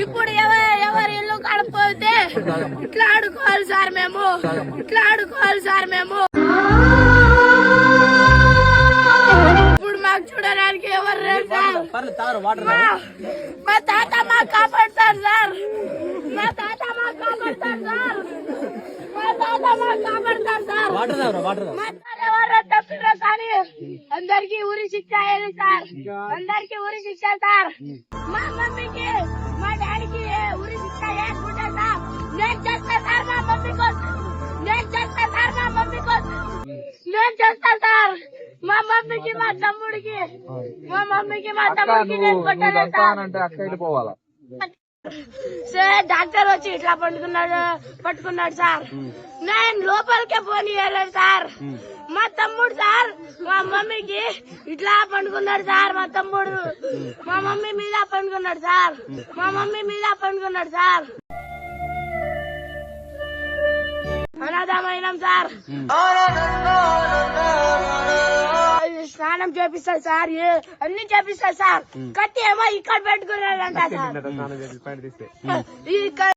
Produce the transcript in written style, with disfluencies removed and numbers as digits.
ఇప్పుడు ఎవరు ఇల్లు కడపోతే ఇట్లా ఆడుకోవాలి సార్ మేము, ఇట్లా ఆడుకోవాలి సార్ మేము. ఇప్పుడు మాకు చూడడానికి ఎవరు లేరు సార్. మా తాత మాకు కాపాడుతారు సార్, మా తాత మాకు కాపాడుతారు సార్, మా తాత మాకు కాపాడుతారు సార్. మా తాత ఎవరో తప్పిర్రో కానీ అందరికి ఉరి శిక్ష అయ్యేది సార్, అందరికి ఉరి శిక్ష సార్. మా మమ్మీకి మా డాడీకి ఉరి శిక్ష వేసుకుంటా సార్. నేను చేస్తా సార్ మా మమ్మీ కోసం, నేను చేస్తా సార్ మా మమ్మీ కోసం, నేను చేస్తా సార్. మా మమ్మీకి మా తమ్ముడికి, మా మమ్మీకి మా తమ్ముడికి నేను కొట్టలేదు సార్. సార్ డాక్టర్ వచ్చి ఇట్లా పట్టుకున్నాడు సార్. నేను లోపలికే పోనీయలేదు సార్. మా తమ్ముడు సార్ మా మమ్మీకి ఇట్లా పండుకున్నాడు సార్. మా తమ్ముడు మా మమ్మీ మీద పండుకున్నాడు సార్, మా మమ్మీ మీద పండుకున్నాడు సార్. అనాథమైనాం సార్. స్నానం చేపిస్తారు సార్, అన్ని చేపిస్తారు సార్. కత్తి ఏమో ఇక్కడ పెట్టుకున్నాడంట సార్.